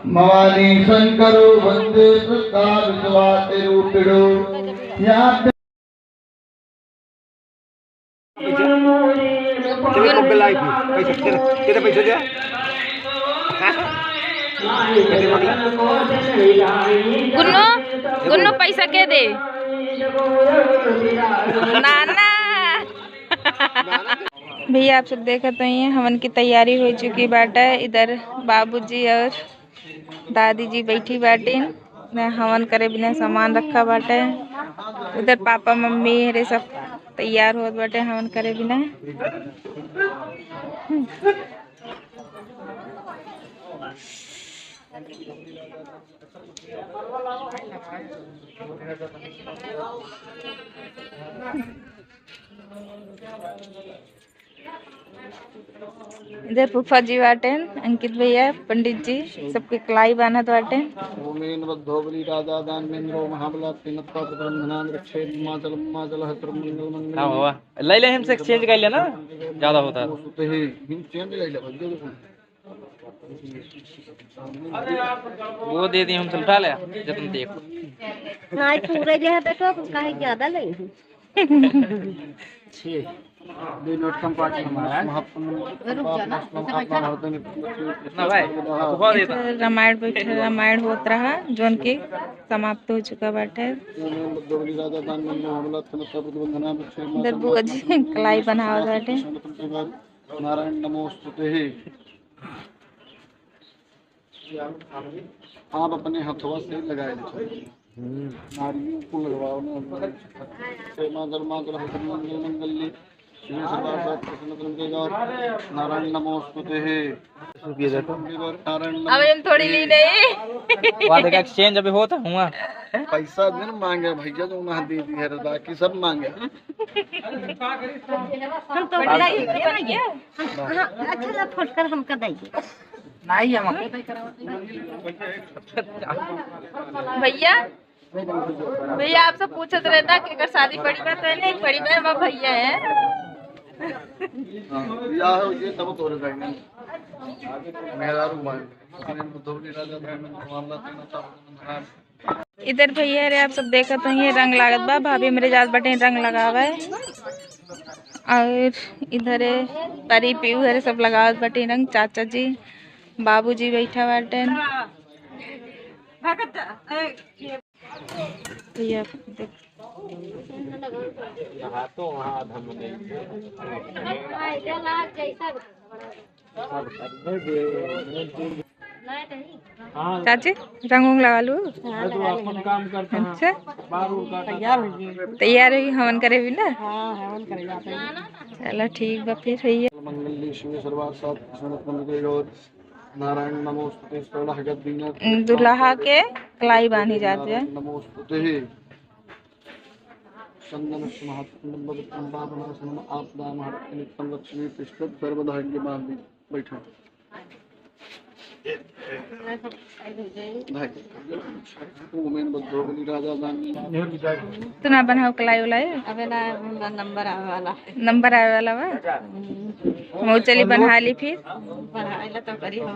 मवानी शंकरो वंदे विश्वाते रूपिणो यहाँ चलिए मोबाइल आई थी पैसे तेरे पैसे दे गुन्नू गुन्नू पैसा के दे नाना। भैया आप सब देखा तो ही हवन की तैयारी हो चुकी बाटा। इधर बाबूजी और दादी जी बैठी बाटे हवन करे बिना सामान रखा बाटे। उधर पापा मम्मी रे सब तैयार होत बाटे हवन करे बिना। इधर फूफा जी बाटे अंकित भैया पंडित जी सबके कलाई बानत बाटे। ओमेन बद्धोबली राजा दानवेंद्रो महाबला तिनत्ता प्रबंधनान रक्षे हिमाचल हिमाचल हत्र मंगल मंगल। हां बाबा ले ले हमसे एक्सचेंज कर लेना ज्यादा होता है तो ही हिम चेंज ले ले भज्जो वो दे दी हमसे उठा ले जब तुम देखो नहीं पूरे जो है बेटो काहे ज्यादा ले 6 दो नोट कम पार्ट हमारा ना भाई बहुत देता रामायण बैठे रामायण होत रहा जोन के समाप्त हो चुका बाटे। इधर बुआ जी कलाई बनावत बाटे। नारायण नमोस्तुते। आप अपने हथवा से लगाए नारियों को लगवाओ मंगल नारायण नमोस्तुते। अब हम थोड़ी ली नहीं वादे का एक्सचेंज अभी होता हुआ पैसा दिन मांगे भैया जो ना दे दी है बाकी सब मांगे। हम तो अच्छा फटकर हमका दइए नहीं हम भैया भैया आपसे पूछत रहता कि अगर शादी पड़ी में तो नहीं पड़ी में हम भैया है या हो ये तब तोरे जाएंगे मेरा रूम इधर भैया रे आप सब देखत हो ये रंग लागत बा। भाभी मेरे जात बटे रंग लगावा है और इधर परी पीऊ है सब लगावत बटे रंग। चाचा जी बाबूजी बैठा बाटे भैया देख चाची रंग उंग लगा लू। अच्छा तैयार हुई हवन करे भी ना। चलो ठीक बा फिर भैया। नारायण नमोस्तुते दुल्हा के कलाई बांधी जाती है। नमोस्तुते चंदन आपदा नित्यम लक्ष्मी पुष्प सर्वधान्य बांधी बैठा तू ना बनाओ कलाई उलाई अबे ना नंबर आवे वाला नंबर आवे वाला बा वो चली बना ली फिर पढ़ाई तो करी हो।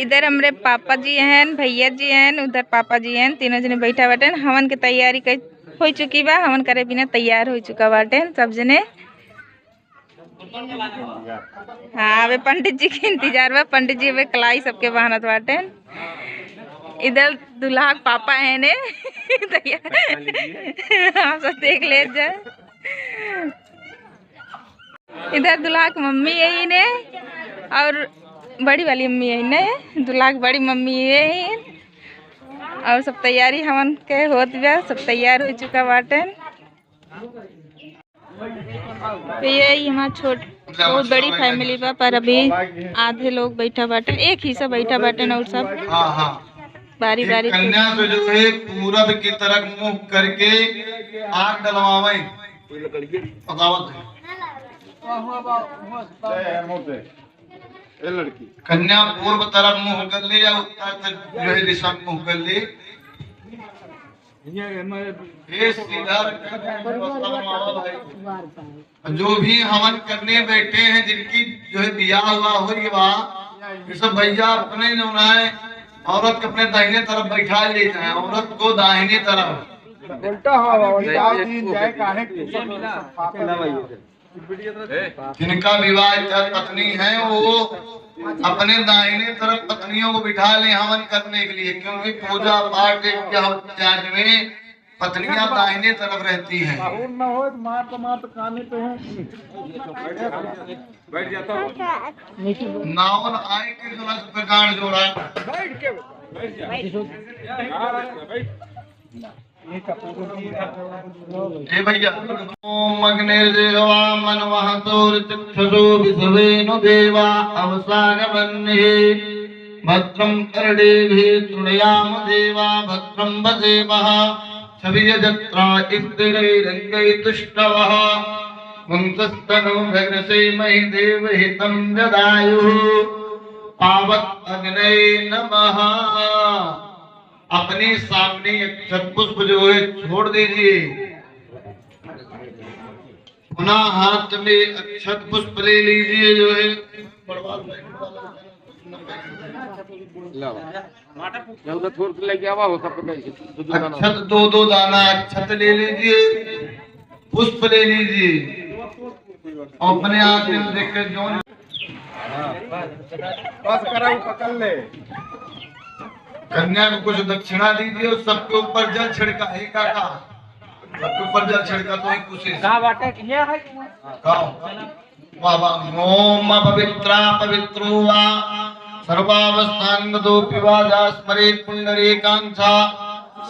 इधर हमरे पापा जी हैं भैया जी हैं उधर पापा जी हैं तीनों जने बैठा बाटे हवन की तैयारी हो चुकी बा। हवन करे बिना तैयार हो चुका बाटे सब जने। हाँ अबे पंडित जी के इंतजार बा। पंडित जी अबे कलाई सबके बहानत बाटे। इधर दूल्हा पापा है ने हाँ सब देख ले जाए। इधर दूल्हा की मम्मी यही ने और बड़ी वाली मम्मी यही ने दूल्हा की बड़ी मम्मी यही और सब तैयारी हवन के होत बा। सब तैयार हो चुका बाटे। तो ये हमारा बहुत बड़ी फैमिली बा पर अभी आधे लोग बैठा बाटे एक ही सब बैठा बाटे और सब बारी बारी कन्या तो जो है पूरब की तरफ मुंह करके आग डलवावे लड़की कन्या पूर्व तरफ मुंह कर ले या उत्तर जो है दिशा मुंह कर ले हे श्रीधर, जो भी हवन करने बैठे हैं, जिनकी जो है बियाह हुआ हो ये सब भैया अपने जो है औरत के अपने दाहिने तरफ बैठा ले जाए, औरत को दाहिने तरफ। जिनका विवाह पत्नी है वो अपने दाहिने तरफ पत्नियों को बिठा ले हवन करने के लिए, क्योंकि पूजा पाठ इत्यादि में पत्नियां दाहिने तरफ रहती हैं। नावन आए के जो गाड़ जोड़ा भैया। ओम अग्निर्देवा मनवहतोर्चक्षुषो विश्वेनो देवा अवसागमन्ये भद्रं कर्णेभिः तृणयाम देवा भद्रं वदेमः छवियजत्रा इन्द्रैरङ्गैतुष्टवः पुंसस्तनो भग्नसेमहि देवहितं जदायुः पावक अग्नये नमः। अपने सामने अक्षत पुष्प जो है छोड़ दीजिए, पुनः हाथ में अक्षत पुष्प ले लीजिए जो है, अक्षत दो दाना अक्षत ले लीजिए, पुष्प ले लीजिए और अपने हाथ में देखकर जो पकड़ ले। कन्या को कुछ दक्षिणा दीजिए और सबके ऊपर जल छिड़का। हे काका, सबके ऊपर जल छिड़का तो एक कुछ ओम पवित्रा पवित्रो वा सर्वावस्थांगतो पिवाजा स्मरेत् पुंडरीकांक्षा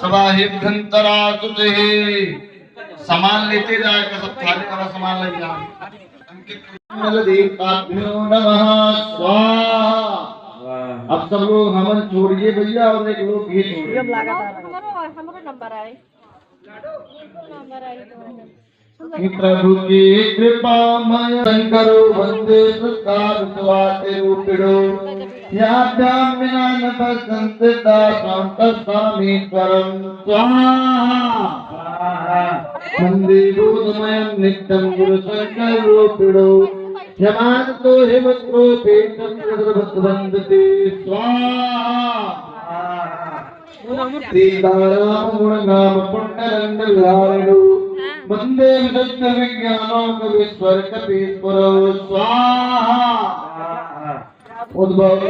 सवाहिभ्यंतरा तुते। सामान लेते जाएगा, सब थाली वाला सामान ले जाएगा। स्वाहा। अब सब लोग हवन छोड़िए भैया और एक लोग ये छोड़िए। प्रभु की कृपा मय करो वंदे संस्कार स्वाते रूपिणो याभ्याम ज्ञान पसंदता स्वामीश्वरं स्वाहा। वंदे बोधमयं नित्यं गुरु शंकर रूपिणो यमानतो हिमत्रो पेटं जगद्भक्तवन्दते स्वाहा। सीताराम गुणनाम पुण्यरंगलारिणो वन्दे विदग्ध विज्ञानो कवीश्वर कपीश्वरो स्वाहा। उद्भव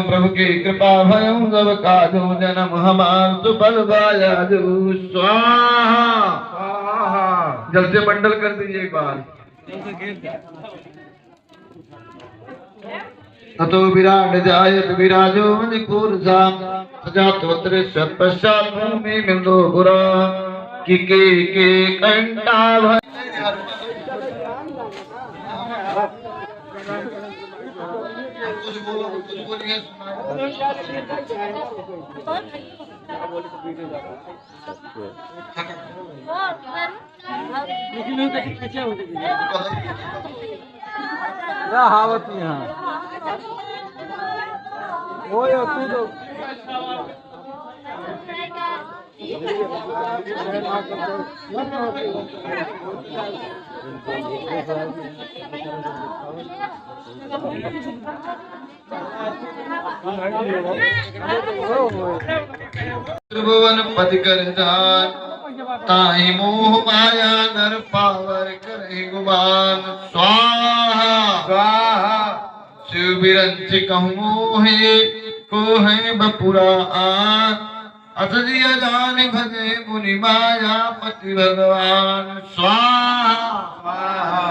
प्रभु की कृपा भयं सब काजो जन्म हमार सुफल भायाजु स्वाहा। जल से मंडल कर दीजिए एक बार। ततो विराट जायत विराजो मणिपुरसा सजातोत्र पश्चात भूमि मिंदो पुरा कि के कंटा त्रिभुवन पति कर जान ताहि मोह माया नर पावर करे गुमान स्वाहा स्वाहा। शिव बिरंच कहूँ है को है बपुरा आन असजिया जान भजे मुनि माया पति भगवान स्वाहा स्वाहा।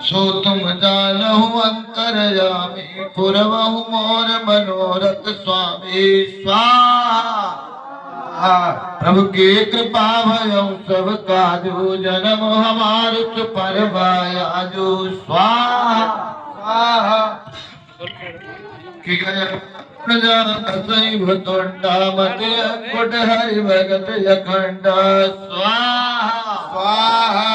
सो तुम जानहु अंतरयामी पुरवहु मोर मनोरथ स्वामी स्वाहा। प्रभु की कृपा भयं सब काजु जन्म हमार पर भायाजु स्वाहा स्वाहा। कि गया सही भतोंडा मते अंकुट हरि भगत अखंड स्वाहा स्वाहा।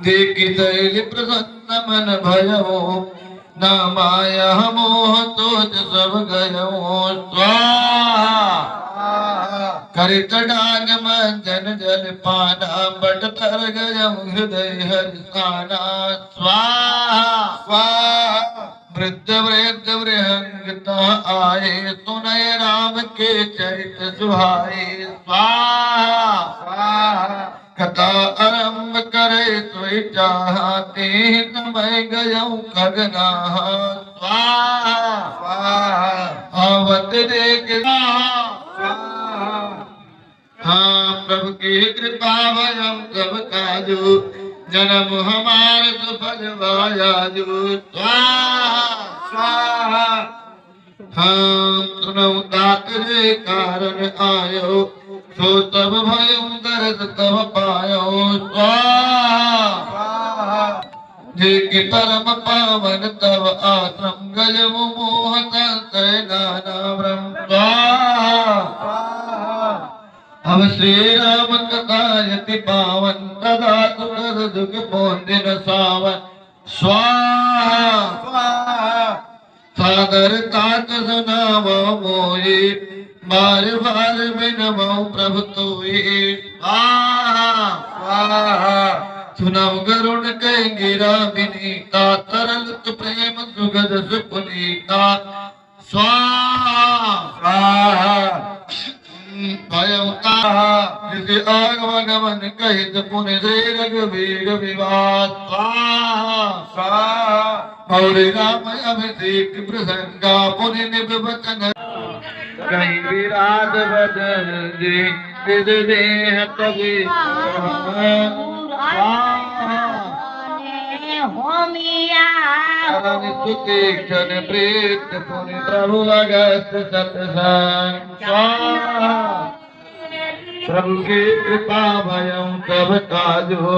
देखि दैल प्रसन्न मन भयो न माया मोह तोज सब गयो स्वाहा। हरित डांग मंजन जल पाना बट तर गयम हृदय हरिसाना स्वाहा स्वाहा वृद्ध वृद्ध वृहंगता आए सुनय राम के चरित सुहाए स्वाहा स्वाहा कथा आरंभ करे सोई चाहते समय गयऊ खगना स्वाहा स्वाहा आवत देख हाँ प्रभु की कृपा भयम सब काजू जन्म हमार सुफल वायाजू स्वाहा स्वाहा हाँ सुनऊ तात रे कारण आयो सो तब भयो दर्द तब पायो स्वाहा स्वाहा जे कि परम पावन तब आश्रम गजब मोह संशय नाना ब्रह्म स्वाहा स्वाहा अब श्री राम कथायति पावन तदा सुखद दुख पोंदिन सावन स्वाहा स्वाहा सादर तात सुनावो मोहि बार बार बिनमो प्रभु तोहि स्वाहा स्वाहा सुनव गरुण कह गिरा विनीता तरल प्रेम सुगद सुपुनीता स्वाहा स्वाहा जिसे आगमन कहित पुण्य से रघुवीर विवाद स्वाहा स्वाहा मौरी राम अभिषेक प्रसंगा पुण्य निवचन कहीं विराट बदन जी विद देह तभी स्तुति क्षण प्रीत पुण्य प्रभु अगस्त सत्संग स्वाहा प्रभु की कृपा भयं तब काजो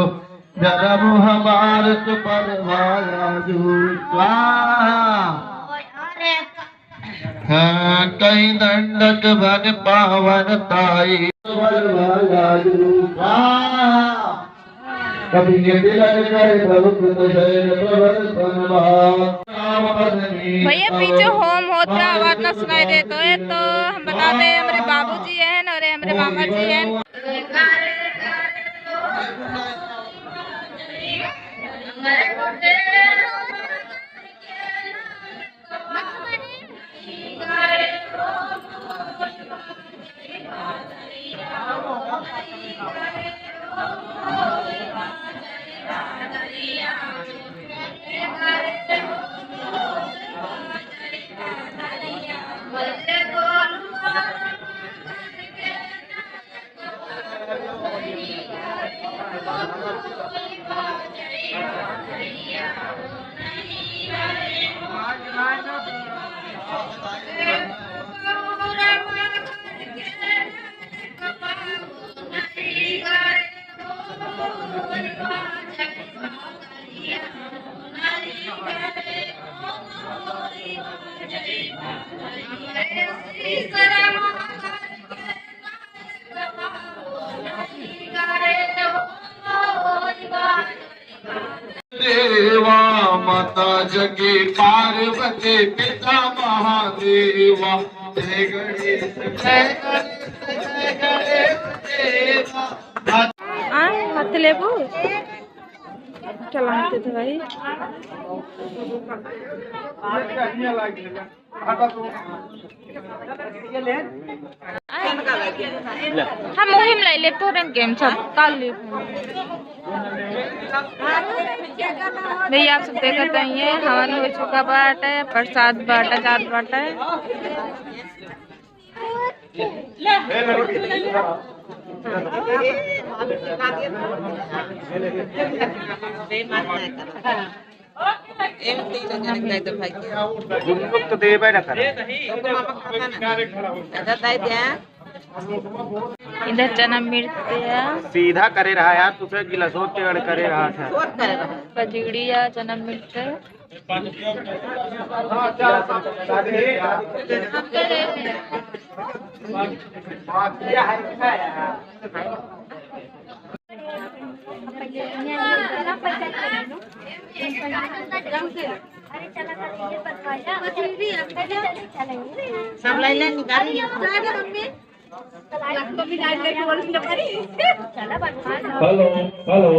जन्म हमार सुपल वायाजू स्वाहा कहीं दंडक बन पावन ताई कभी भैया पीछे होम होता आवाज ना सुनाई देता है तो हम बताते हैं हमारे बाबूजी हैं और हमारे मामा जी हैं। देवा माता जगी पार्वती पिता महादेवा जय गणेश जय गणेश जय गणेश देवा हाथ लेबू चलाते थे भाई। हम मुहिम लाई ले तो रंग गेम सब काल ले भैया आप सब देखते हैं ये हवन हो चुका बाट है प्रसाद बाटा जात बाटा है। इधर चना मिर्च सीधा करे रहा यार तुझे गिला सोच करे रहा था कजड़िया चना मिर्च सब लाइन निकाल चला हेलो हेलो